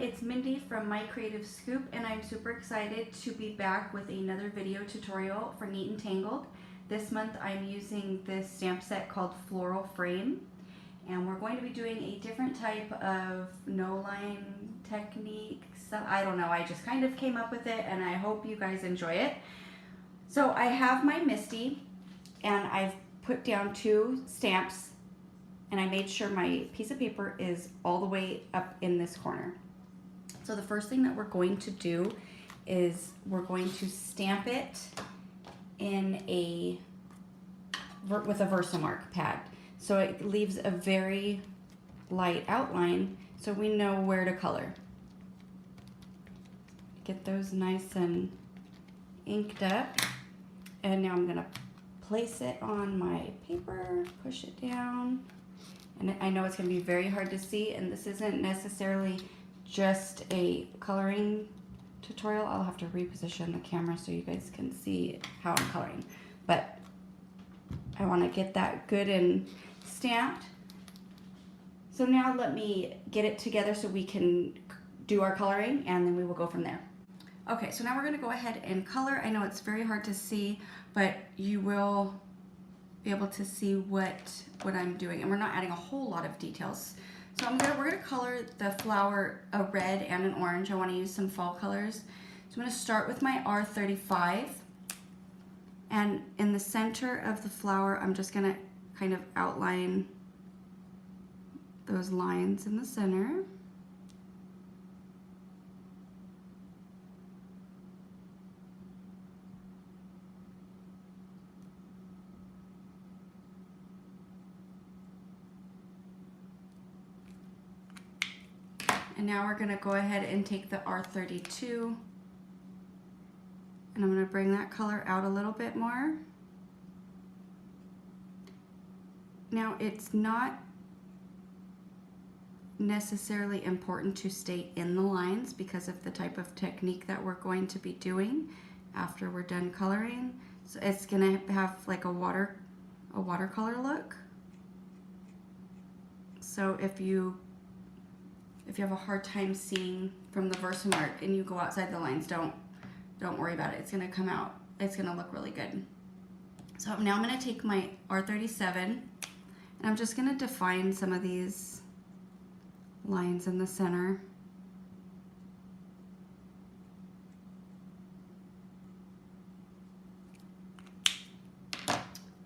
it's Mindy from My Creative Scoop, and I'm super excited to be back with another video tutorial for Neat and Tangled. This month I'm using this stamp set called Floral Frame, and we're going to be doing a different type of no-line technique. So I don't know, I just kind of came up with it, and I hope you guys enjoy it. So I have my Misty, and I've put down 2 stamps, and I made sure my piece of paper is all the way up in this corner. So the first thing that we're going to do is we're going to stamp it in with a Versamark pad. So it leaves a very light outline so we know where to color. Get those nice and inked up. And now I'm gonna place it on my paper, push it down. And I know it's going to be very hard to see, and this isn't necessarily just a coloring tutorial. I'll have to reposition the camera so you guys can see how I'm coloring. But I want to get that good and stamped. So now let me get it together so we can do our coloring, and then we will go from there. Okay, so now we're going to go ahead and color. I know it's very hard to see, but you will be able to see what I'm doing, and we're not adding a whole lot of details. So we're gonna color the flower a red and an orange. I want to use some fall colors. So I'm going to start with my R35, and in the center of the flower I'm just going to kind of outline those lines in the center. And now we're going to go ahead and take the R32, and I'm going to bring that color out a little bit more. Now it's not necessarily important to stay in the lines because of the type of technique that we're going to be doing after we're done coloring. So it's going to have like a watercolor look. So if you have a hard time seeing from the Versamark and you go outside the lines, don't worry about it. It's gonna come out. It's gonna look really good. So now I'm gonna take my R37 and I'm just gonna define some of these lines in the center.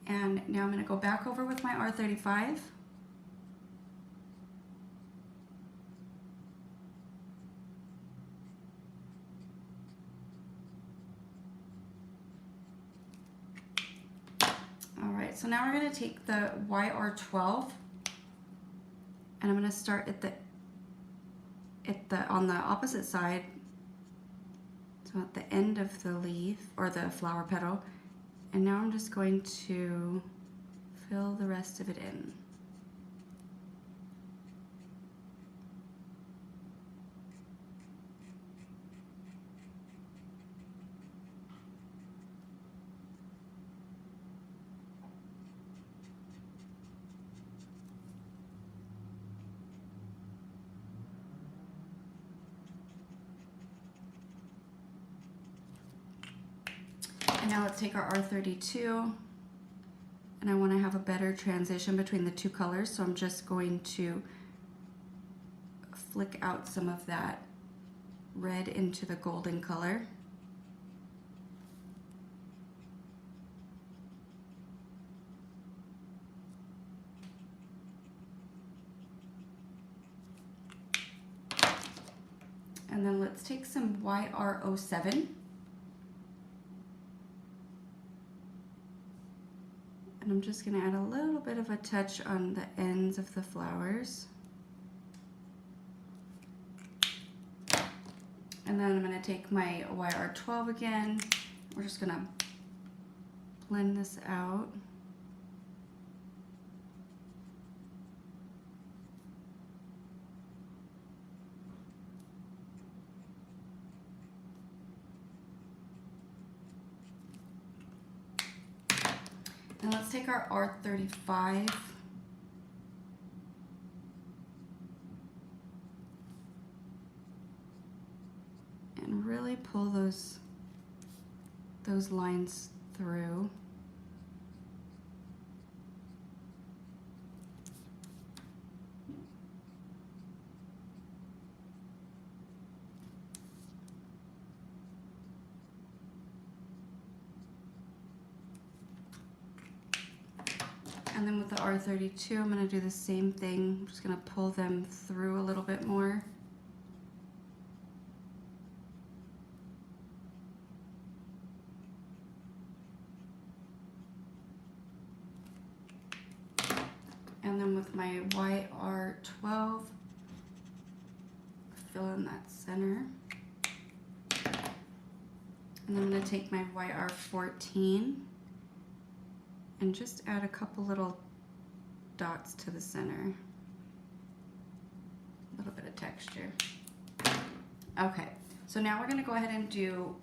And now I'm gonna go back over with my R35. So now we're going to take the YR12, and I'm going to start on the opposite side, so at the end of the leaf or the flower petal, and now I'm just going to fill the rest of it in. And now let's take our R32, and I want to have a better transition between the 2 colors, so I'm just going to flick out some of that red into the golden color. And then let's take some YR07. And I'm just going to add a little bit of a touch on the ends of the flowers. And then I'm going to take my YR12 again. We're just going to blend this out. And let's take our R35 and really pull those lines through. And then with the R32, I'm going to do the same thing. I'm just going to pull them through a little bit more. And then with my YR12, fill in that center. And then I'm going to take my YR14 and just add a couple little dots to the center. A little bit of texture. Okay, so now we're gonna go ahead and do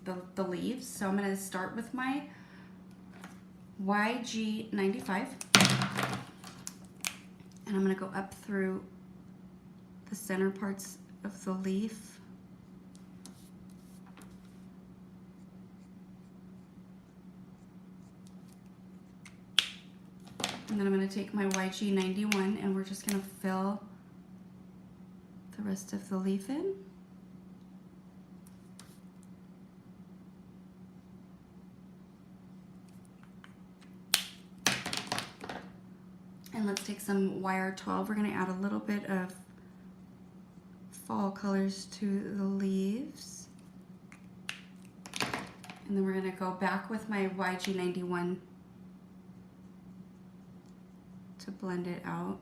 the leaves. So I'm gonna start with my YG95. And I'm gonna go up through the center parts of the leaf. And then I'm going to take my YG91 and we're just going to fill the rest of the leaf in. And let's take some YR12. We're going to add a little bit of fall colors to the leaves. And then we're going to go back with my YG91 to blend it out.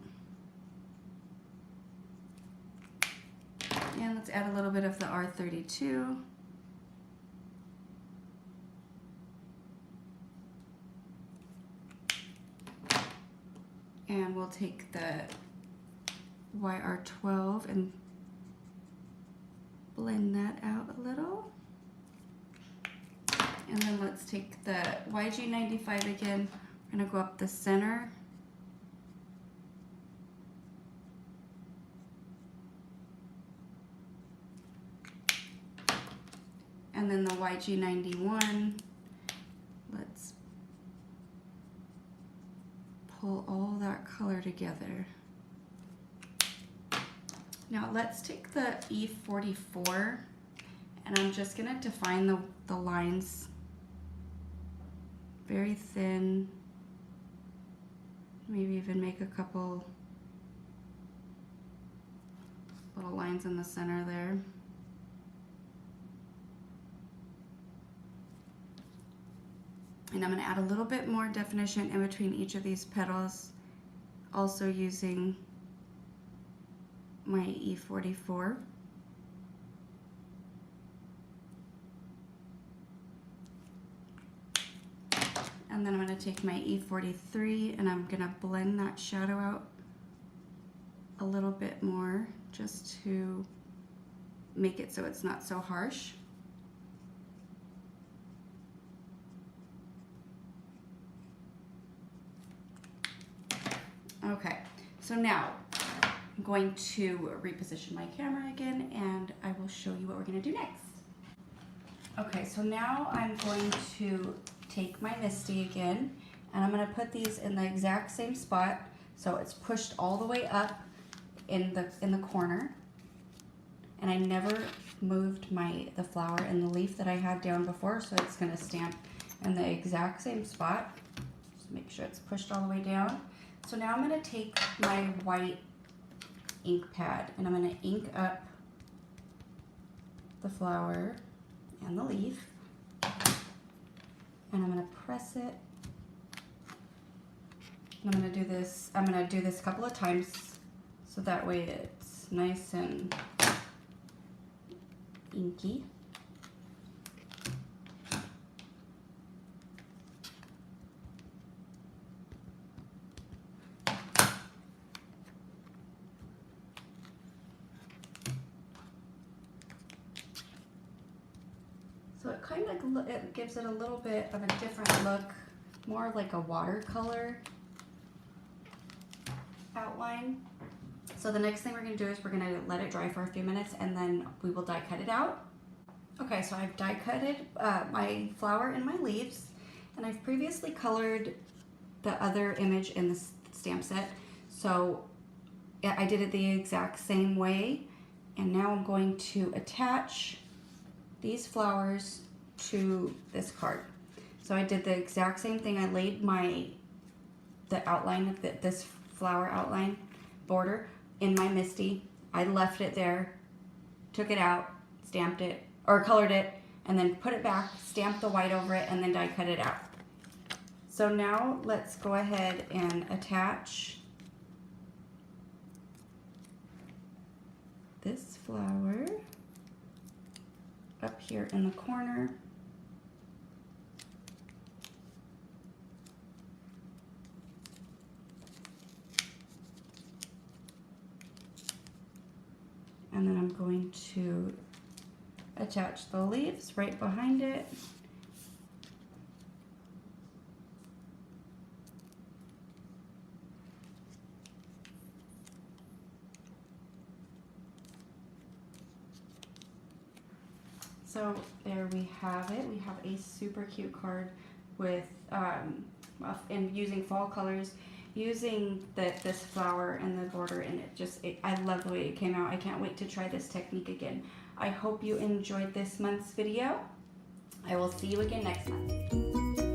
And let's add a little bit of the R32. And we'll take the YR12 and blend that out a little. And then let's take the YG95 again. We're gonna go up the center. And then the YG91, let's pull all that color together. Now let's take the E44 and I'm just gonna define the lines very thin, maybe even make a couple little lines in the center there. And I'm going to add a little bit more definition in between each of these petals, also using my E44. And then I'm going to take my E43 and I'm going to blend that shadow out a little bit more just to make it so it's not so harsh. Okay, so now I'm going to reposition my camera again and I will show you what we're going to do next. Okay, so now I'm going to take my Misty again and I'm going to put these in the exact same spot so it's pushed all the way up in the corner, and I never moved the flower and the leaf that I had down before, so it's going to stamp in the exact same spot. Just make sure it's pushed all the way down. So now I'm going to take my white ink pad and I'm going to ink up the flower and the leaf, and I'm going to press it. And I'm going to do this. I'm going to do this a couple of times so that way it's nice and inky. So it kind of it gives it a little bit of a different look, more like a watercolor outline. So the next thing we're gonna do is we're gonna let it dry for a few minutes and then we will die cut it out. Okay, so I've die cutted my flower and my leaves, and I've previously colored the other image in the stamp set. So yeah, I did it the exact same way, and now I'm going to attach these flowers to this card. So I did the exact same thing. I laid the outline of this flower outline border in my Misty. I left it there, took it out, stamped it, or colored it, and then put it back, stamped the white over it, and then die cut it out. So now let's go ahead and attach this flower up here in the corner. And then I'm going to attach the leaves right behind it. So there we have it. We have a super cute card with and using fall colors, using this flower and the border, and I love the way it came out. I can't wait to try this technique again. I hope you enjoyed this month's video. I will see you again next month.